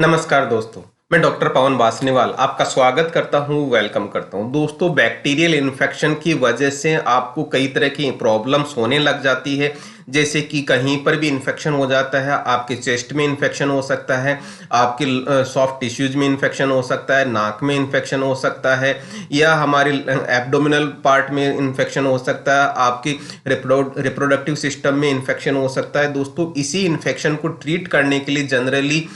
नमस्कार दोस्तों, मैं डॉक्टर पवन बासनीवाल आपका स्वागत करता हूं, वेलकम करता हूं। दोस्तों, बैक्टीरियल इन्फेक्शन की वजह से आपको कई तरह की प्रॉब्लम्स होने लग जाती है। जैसे कि कहीं पर भी इन्फेक्शन हो जाता है, आपके चेस्ट में इन्फेक्शन हो सकता है, आपके सॉफ्ट टिश्यूज में इन्फेक्शन हो सकता है, नाक में इन्फेक्शन हो सकता है, या हमारे एब्डोमिनल पार्ट में इन्फेक्शन हो सकता है, आपकी रिप्रोडक्टिव सिस्टम में इन्फेक्शन हो सकता है। दोस्तों, इसी इन्फेक्शन को ट्रीट करने के लिए जनरली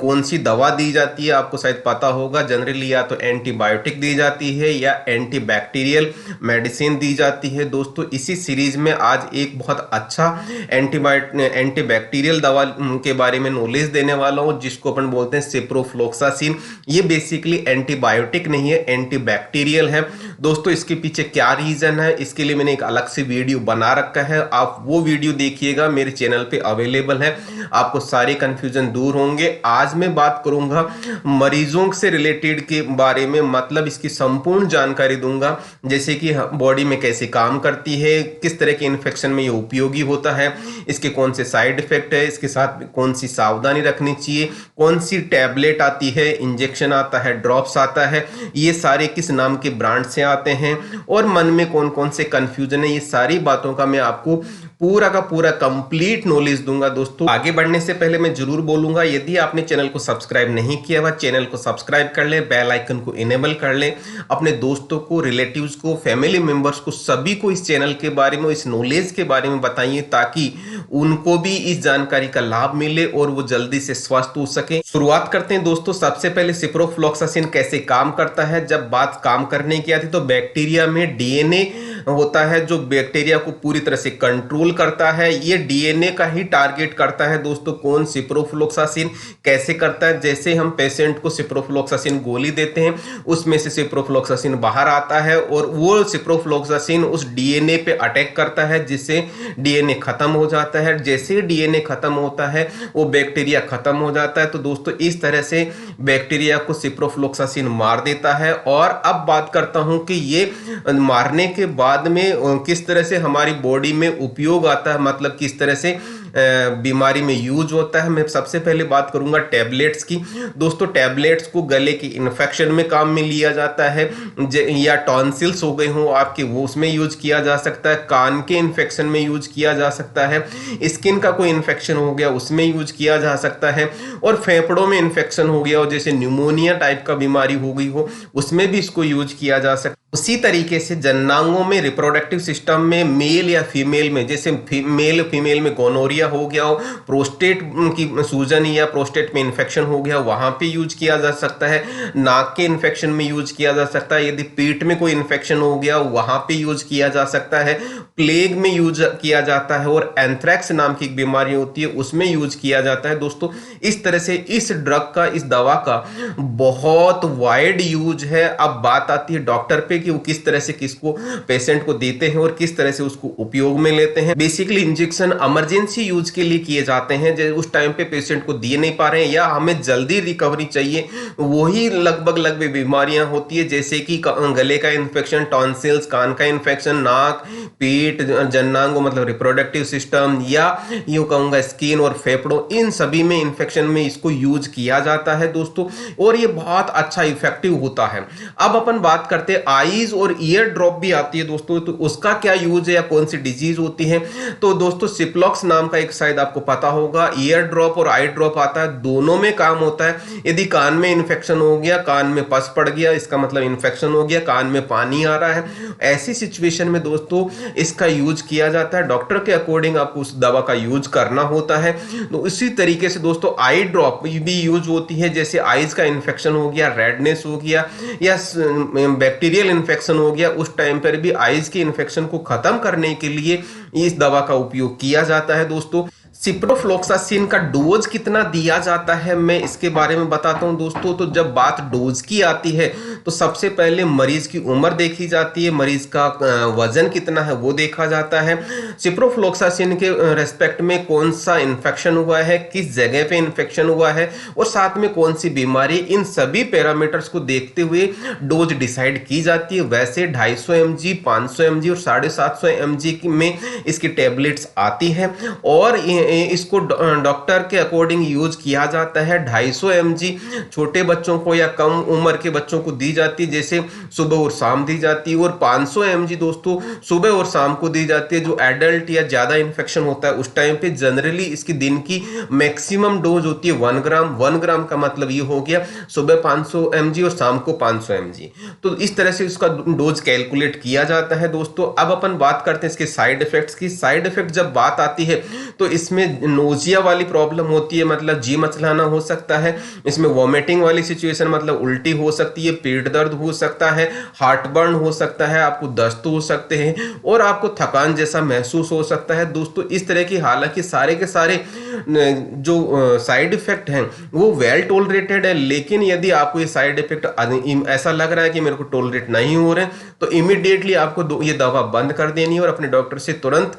कौन सी दवा दी जाती है आपको शायद पता होगा। जनरली या तो एंटीबायोटिक दी जाती है या एंटीबैक्टीरियल मेडिसिन दी जाती है। दोस्तों, इसी सीरीज में आज एक बहुत अच्छा एंटीबैक्टीरियल दवा के बारे में नॉलेज देने वाला हूं, जिसको अपन बोलते हैं सिप्रोफ्लोक्सासिन। ये बेसिकली एंटीबायोटिक नहीं है, एंटीबैक्टीरियल है। दोस्तों, इसके पीछे क्या रीजन है, इसके लिए मैंने एक अलग से वीडियो बना रखा है, आप वो वीडियो देखिएगा, मेरे चैनल पे अवेलेबल है। आपको सारे कंफ्यूजन दूर होंगे। आज मैं बात करूंगा मरीजों से रिलेटेड के बारे में, मतलब इसकी संपूर्ण जानकारी दूंगा, जैसे कि बॉडी में कैसे काम करती है, किस तरह के इन्फेक्शन में ये उपयोगी होता है, इसके कौन से साइड इफेक्ट है, इसके साथ कौन सी सावधानी रखनी चाहिए, कौन सी टैबलेट आती है, इंजेक्शन आता है, ड्रॉप्स आता है, ये सारे किस नाम के ब्रांड से आते हैं, और मन में कौन कौन से कंफ्यूजन है, ये सारी बातों का मैं आपको पूरा का पूरा कंप्लीट नॉलेज दूंगा। दोस्तों, आगे बढ़ने से पहले मैं जरूर बोलूंगा, यदि आपने चैनल को सब्सक्राइब नहीं किया हुआ, चैनल को सब्सक्राइब कर लें, बेल आइकन को इनेबल कर लें, अपने दोस्तों को, रिलेटिव्स को, फैमिली मेंबर्स को, सभी को इस चैनल के बारे में, इस नॉलेज के बारे में बताइए, ताकि उनको भी इस जानकारी का लाभ मिले और वो जल्दी से स्वस्थ हो सके। शुरुआत करते हैं दोस्तों। सबसे पहले सिप्रोफ्लोक्सासिन कैसे काम करता है। जब बात काम करने की आती है तो बैक्टीरिया में डीएनए होता है जो बैक्टीरिया को पूरी तरह से कंट्रोल करता है। ये डीएनए का ही टारगेट करता है। दोस्तों, कौन सिप्रोफ्लोक्सासिन कैसे करता है, जैसे हम पेशेंट को सिप्रोफ्लोक्सासिन गोली देते हैं, उसमें से सिप्रोफ्लोक्सासिन बाहर आता है और वो सिप्रोफ्लोक्सासिन उस डीएनए पे अटैक करता है, जिससे डीएनए खत्म हो जाता है। जैसे डीएनए खत्म होता है वो बैक्टीरिया खत्म हो जाता है। तो दोस्तों, इस तरह से बैक्टीरिया को सिप्रोफ्लोक्सासिन मार देता है। और अब बात करता हूं कि ये मारने के बाद में किस तरह से हमारी बॉडी में उपयोग आता है, मतलब किस तरह से बीमारी में यूज होता है। मैं सबसे पहले बात करूंगा टैबलेट्स की। दोस्तों, टैबलेट्स को गले की इन्फेक्शन में काम में लिया जाता है, या टॉन्सिल्स हो गए हो आपके, वो उसमें यूज किया जा सकता है। कान के इन्फेक्शन में यूज किया जा सकता है। स्किन का कोई इन्फेक्शन हो गया उसमें यूज किया जा सकता है। और फेफड़ों में इन्फेक्शन हो गया हो, जैसे न्यूमोनिया टाइप का बीमारी हो गई हो, उसमें भी इसको यूज किया जा सकता है। उसी तरीके से जननांगों में, रिप्रोडक्टिव सिस्टम में, मेल या फीमेल में, जैसे मेल फीमेल में गोनोरिया हो गया हो, प्रोस्टेट की सूजन या प्रोस्टेट में इन्फेक्शन हो गया, वहां पे यूज किया जा सकता है। नाक के इन्फेक्शन में यूज किया जा सकता है। यदि पेट में कोई इन्फेक्शन हो गया वहां पे यूज किया जा सकता है। प्लेग में यूज किया जाता है, और एंथ्रैक्स नाम की एक बीमारी होती है उसमें यूज किया जाता है। दोस्तों, इस तरह से इस ड्रग का, इस दवा का बहुत वाइड यूज है। अब बात आती है डॉक्टर पे कि वो किस तरह से किसको, पेशेंट को देते हैं और किस तरह से उसको उपयोग में लेते हैं। बेसिकली इंजेक्शन इमरजेंसी यूज के लिए किए जाते हैं, जैसे उस टाइम पे पेशेंट को दिए नहीं पा रहे हैं या हमें जल्दी रिकवरी चाहिए, वही लगभग बीमारियां होती है, जैसे कि गले का इन्फेक्शन, टॉन्सिल्स, कान का इन्फेक्शन, नाक, पेट, जननांग मतलब रिप्रोडक्टिव सिस्टम, या यूं कहूंगा स्किन और फेफड़ों, इन सभी में इन्फेक्शन में इसको यूज किया जाता है दोस्तों, और ये बहुत अच्छा इफेक्टिव होता है। अब अपन बात करते हैं आईज और ईयर ड्रॉप भी आती है दोस्तों, तो उसका क्या यूज है या कौन सी डिजीज होती है। तो दोस्तों, सिप्लॉक्स नाम का एक शायद आपको पता होगा, ईयर ड्रॉप और आई ड्रॉप आता है, दोनों में काम होता है। यदि कान में इन्फेक्शन हो गया, कान में पस पड़ गया, इसका मतलब इन्फेक्शन हो गया, कान में पानी आ रहा है, ऐसी सिचुएशन में दोस्तों इसका यूज किया जाता है। डॉक्टर के अकॉर्डिंग आपको उस दवा का यूज करना होता है। तो इसी तरीके से दोस्तों आई ड्रॉप भी यूज होती है, जैसे आईज का इन्फेक्शन हो गया, रेडनेस हो गया, या बैक्टीरियल इन्फेक्शन हो गया, उस टाइम पर भी आईज के इन्फेक्शन को खत्म करने के लिए इस दवा का उपयोग किया जाता है। दोस्तों, सिप्रोफ्लोक्सासिन का डोज कितना दिया जाता है, मैं इसके बारे में बताता हूं दोस्तों। तो जब बात डोज की आती है तो सबसे पहले मरीज की उम्र देखी जाती है, मरीज का वजन कितना है वो देखा जाता है। सिप्रोफ्लोक्सासिन के रेस्पेक्ट में कौन सा इन्फेक्शन हुआ है, किस जगह पे इन्फेक्शन हुआ है, और साथ में कौन सी बीमारी, इन सभी पैरामीटर्स को देखते हुए डोज डिसाइड की जाती है। वैसे 250 mg, 500 mg और 750 mg में इसकी टैबलेट्स आती है, और इसको डॉक्टर के अकॉर्डिंग यूज किया जाता है। 250 mg छोटे बच्चों को या कम उम्र के बच्चों को दी जाती है, जैसे सुबह और शाम दी जाती है, और 500 mg दोस्तों सुबह और शाम को दी जाती है। जो एडल्ट या ज्यादा इन्फेक्शन होता है उस टाइम पे जनरली इसकी दिन की मैक्सिमम डोज होती है 1 ग्राम। 1 ग्राम का मतलब ये हो गया सुबह 500 mg और शाम को 500 mg। तो इस तरह से उसका डोज कैलकुलेट किया जाता है दोस्तों। अब अपन बात करते हैं इसके साइड इफेक्ट्स की। साइड इफेक्ट जब बात आती है तो इसमें नोजिया वाली प्रॉब्लम होती है, मतलब जी मचलाना हो सकता है। इसमें वॉमिटिंग वाली सिचुएशन मतलब उल्टी हो सकती है, पेट दर्द हो सकता है, हार्ट बर्न हो सकता है, आपको दस्त हो सकते हैं और आपको थकान जैसा महसूस हो सकता है दोस्तों। इस तरह की हालांकि सारे के सारे जो साइड इफेक्ट हैं वो वेल टॉलरेटेड है, लेकिन यदि आपको ये साइड इफेक्ट ऐसा लग रहा है कि मेरे को टॉलरेट नहीं हो रहे तो इमीडिएटली आपको ये दवा बंद कर देनी है और अपने डॉक्टर से तुरंत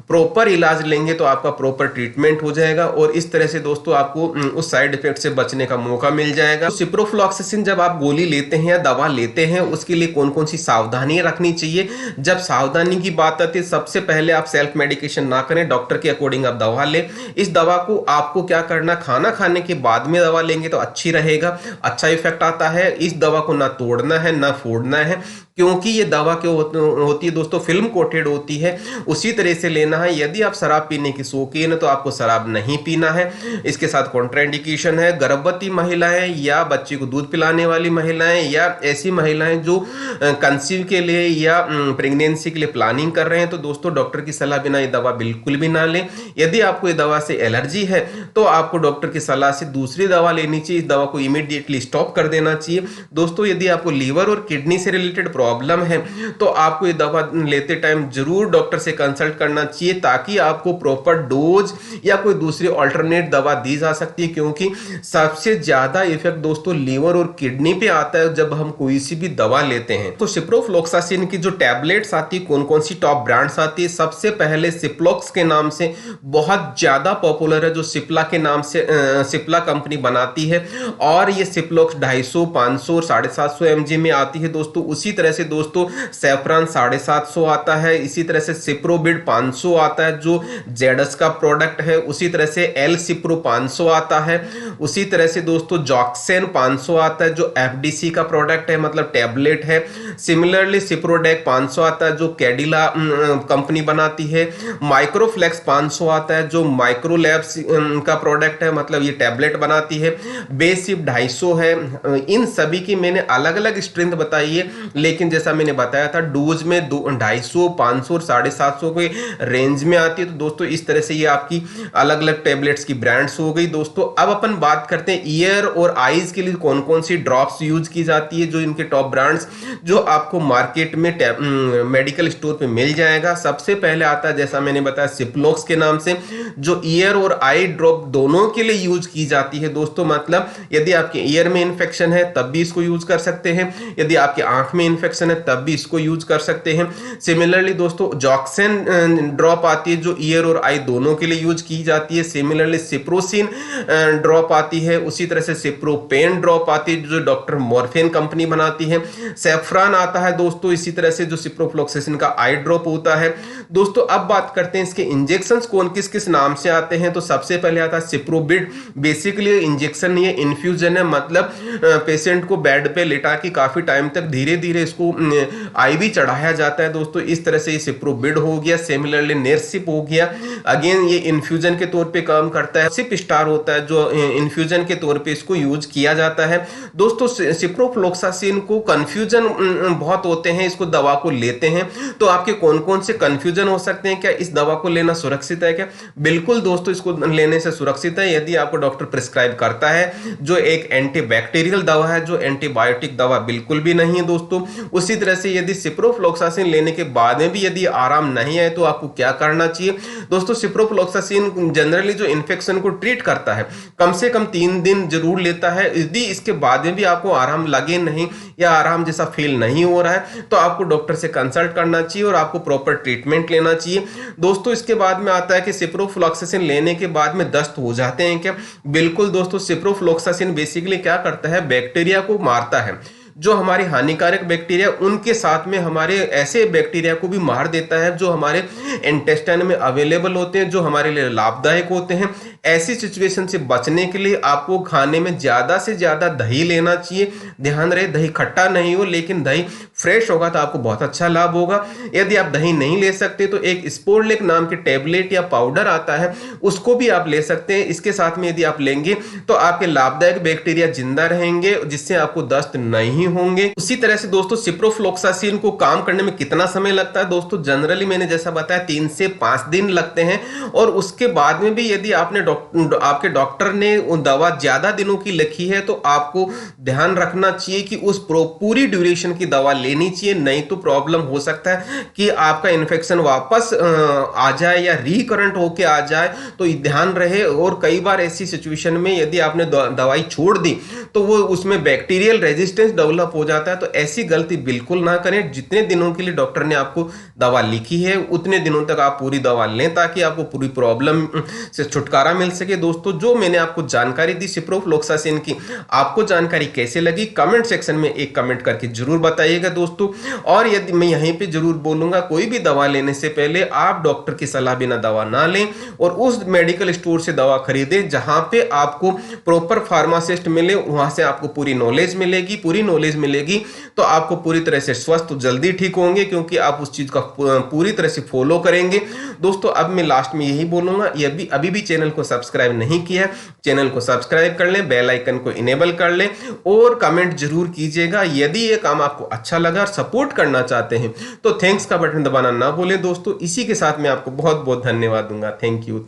प्रॉपर इलाज लेंगे तो आपका प्रॉपर ट्रीटमेंट हो जाएगा और इस तरह से दोस्तों आपको उस साइड इफेक्ट से बचने का मौका मिल जाएगा। तो सिप्रोफ्लॉक्सासिन जब आप गोली लेते हैं या दवा लेते हैं उसके लिए कौन कौन सी सावधानियां रखनी चाहिए। जब सावधानी की बात आती है सबसे पहले आप सेल्फ मेडिकेशन ना करें, डॉक्टर के अकॉर्डिंग आप दवा लें। इस दवा को आपको क्या करना, खाना खाने के बाद में दवा लेंगे तो अच्छी रहेगा, अच्छा इफेक्ट आता है। इस दवा को ना तोड़ना है ना फोड़ना है, क्योंकि ये दवा क्यों होती है दोस्तों, फिल्म कोटेड होती है, उसी तरह से लेना है। यदि आप शराब पीने की शौकीन है तो आपको शराब नहीं पीना है। इसके साथ कॉन्ट्राइंडिकेशन है। गर्भवती महिलाएं या बच्चे को दूध पिलाने वाली महिलाएं या ऐसी महिलाएं जो कंसीव के लिए या प्रेगनेंसी के लिए प्लानिंग कर रहे हैं तो दोस्तों डॉक्टर की सलाह बिना ये दवा बिल्कुल भी ना लें। यदि आपको ये दवा से एलर्जी है तो आपको डॉक्टर की सलाह से दूसरी दवा लेनी चाहिए। इस दवा को इमीडिएटली स्टॉप कर देना चाहिए दोस्तों। यदि आपको लीवर और किडनी से रिलेटेड प्रॉब्लम है तो आपको ये दवा लेते टाइम जरूर डॉक्टर से कंसल्ट करना चाहिए ताकि आपको प्रॉपर डोज या कोई दूसरी अल्टरनेट दवा दी जा सकती है, क्योंकि सबसे ज्यादा इफेक्ट दोस्तों लीवर और किडनी पे आता है जब हम कोई सी भी दवा लेते हैं। तो सिप्रोफ्लॉक्सासिन की जो टैबलेट्स आती है, कौन कौन सी टॉप ब्रांड्स आती है, सबसे पहले सिप्लॉक्स के नाम से बहुत ज्यादा पॉपुलर है, जो सिप्ला के नाम से सिप्ला कंपनी बनाती है और ये सिप्लॉक्स 250, 500 और 750 mg में आती है दोस्तों। उसी तरह से दोस्तों सेफ्रॉन 750 आता है, इसी तरह से सिप्रोबिड 500 आता है जो जेडस का प्रोडक्ट है, उसी तरह से एल सिप्रो 500 आता है, उसी तरह से दोस्तों जॉक्सेन 500 आता है जो एफडीसी का प्रोडक्ट है, मतलब टैबलेट है। सिमिलरली सिप्रोडेक 500 आता है जो कैडिला कंपनी बनाती है। माइक्रोफ्लेक्स 500 आता है जो माइक्रोलैब्स का प्रोडक्ट है, मतलब ये टैबलेट बनाती है। बेसिप 250 है। इन सभी की मैंने अलग अलग स्ट्रेंथ बताई है, लेकिन जैसा मैंने बताया था डोज में 250, 500 और 750 के रेंज में आती है। तो दोस्तों इस तरह से ये आपकी अलग अलग टैबलेट्स की ब्रांड्स हो गई दोस्तों। अब अपन बात करते हैं ईयर और आईज के लिए कौन कौन सी ड्रॉप्स यूज की जाती है, जो इनके टॉप ब्रांड्स जो आपको मार्केट में मेडिकल स्टोर पे मिल जाएगा। सबसे पहले आता है जैसा मैंने बताया सिप्लॉक्स के नाम से, जो ईयर और आई ड्रॉप दोनों के लिए यूज की जाती है दोस्तों। मतलब यदि आपके ईयर में इंफेक्शन है तब भी इसको यूज कर सकते हैं, यदि आपके आंख में इंफेक्शन है तब भी इसको यूज कर सकते हैं। सिमिलरली दोस्तों जॉक्सेन ड्रॉप आती है जो ईयर और आई दोनों के लिए यूज की जाती है। सिमिलरली सिप्रोसिन ड्रॉप आती है, उसी तरह से सिप्रोपेन ड्रॉप आती है जो डॉक्टर मॉर्फिन कंपनी बनाती है। सेफ्रॉन आता है दोस्तों, इसी तरह से जो सिप्रोफ्लॉक्सासिन का आई ड्रॉप होता है दोस्तों। अब बात करते हैं इसके इंजेक्शंस कौन किस किस नाम से आते हैं। तो सबसे पहले आता है सिप्रोबिड, बेसिकली इंजेक्शन नहीं है, इन्फ्यूजन है, मतलब पेशेंट को बेड पे लेटा के काफी टाइम तक धीरे धीरे इसको आईवी चढ़ाया जाता है दोस्तों। इस तरह से ये सिप्रोबिड हो गया। सिमिलरली नेरसिप हो गया, अगेन ये इन्फ्यूजन के तौर पे काम करता है। सिप स्टार होता है जो इन्फ्यूजन के तौर पे इसको यूज किया जाता है दोस्तों। सिप्रोफ्लॉक्सासिन को कंफ्यूजन बहुत होते हैं, इसको दवा को लेते हैं तो आपके कौन कौन से कंफ्यूजन हो सकते हैं। क्या इस दवा को लेना सुरक्षित है क्या? बिल्कुल दोस्तों, इसको लेने से सुरक्षित है यदि आपको डॉक्टर प्रिस्क्राइब करता है, जो एक एंटीबैक्टीरियल दवा है, जो एंटीबायोटिक दवा बिल्कुल भी नहीं है दोस्तों। उसी तरह से यदि सिप्रोफ्लॉक्सासिन लेने के बाद में भी यदि आराम नहीं आए तो आपको क्या करना चाहिए दोस्तों। सिप्रोफ्लॉक्सासिन जनरली जो इन्फेक्शन को ट्रीट करता है कम से कम 3 दिन जरूर लेता है। यदि इसके बाद में भी आपको आराम लगे नहीं या आराम जैसा फील नहीं हो रहा है तो आपको डॉक्टर से कंसल्ट करना चाहिए और आपको प्रॉपर ट्रीटमेंट लेना चाहिए दोस्तों। इसके बाद में आता है कि सिप्रोफ्लॉक्सासिन लेने के बाद में दस्त हो जाते हैं क्या? बिल्कुल दोस्तों, सिप्रोफ्लॉक्सासिन बेसिकली क्या करता है, बैक्टीरिया को मारता है। जो हमारे हानिकारक बैक्टीरिया उनके साथ में हमारे ऐसे बैक्टीरिया को भी मार देता है जो हमारे इंटेस्टाइन में अवेलेबल होते हैं, जो हमारे लिए लाभदायक होते हैं। ऐसी सिचुएशन से बचने के लिए आपको खाने में ज्यादा से ज्यादा दही लेना चाहिए। ध्यान रहे दही खट्टा नहीं हो, लेकिन दही फ्रेश होगा तो आपको बहुत अच्छा लाभ होगा। यदि आप दही नहीं ले सकते तो एक स्पोर्लेक नाम के टेबलेट या पाउडर आता है, उसको भी आप ले सकते हैं। इसके साथ में यदि आप लेंगे तो आपके लाभदायक बैक्टीरिया जिंदा रहेंगे, जिससे आपको दस्त नहीं होंगे। उसी तरह से दोस्तों सिप्रोफ्लोक्सासिन को काम करने में कितना समय लगता है दोस्तों, जनरली मैंने जैसा बताया 3 से 5 दिन लगते हैं। और उसके बाद में भी यदि आपके डॉक्टर ने दवा ज्यादा दिनों की लिखी है तो आपको ध्यान रखना चाहिए कि उस पूरी ड्यूरेशन की दवा लेनी चाहिए, नहीं तो प्रॉब्लम हो सकता है कि आपका इन्फेक्शन वापस आ जाए या रिकरेंट होके आ जाए। तो ध्यान रहे। और कई बार ऐसी सिचुएशन में यदि आपने दवाई छोड़ दी तो वो उसमें बैक्टीरियल रेजिस्टेंस डेवलप हो जाता है। तो ऐसी गलती बिल्कुल ना करें। जितने दिनों के लिए डॉक्टर ने आपको दवा लिखी है उतने दिनों तक आप पूरी दवा लें, ताकि आपको पूरी प्रॉब्लम से छुटकारा मिल सके। दोस्तों जो मैंने आपको जानकारी दी सिप्रोफ्लोक्सासिन की, आपको जानकारी कैसे लगी कमेंट सेक्शन में एक कमेंट करके जरूर बताइएगा दोस्तों। और यदि मैं यहीं पे जरूर बोलूंगा, कोई भी दवा लेने से पहले आप डॉक्टर की सलाह बिना दवा ना लें और उस मेडिकल स्टोर से दवा खरीदें जहां पे आपको प्रॉपर फार्मासिस्ट मिले, वहां से आपको पूरी नॉलेज मिलेगी। पूरी नॉलेज मिलेगी तो आपको पूरी तरह से स्वस्थ जल्दी ठीक होंगे, क्योंकि आप उस चीज का पूरी तरह से फॉलो करेंगे। दोस्तों अब मैं लास्ट में यही बोलूंगा, ये अभी भी चैनल को सब्सक्राइब नहीं किया, चैनल को सब्सक्राइब कर लें, बेल आइकन को इनेबल कर लें और कमेंट जरूर कीजिएगा। यदि ये काम आपको अच्छा लगा और सपोर्ट करना चाहते हैं तो थैंक्स का बटन दबाना ना भूलें दोस्तों। इसी के साथ मैं आपको बहुत बहुत धन्यवाद दूंगा। Thank you.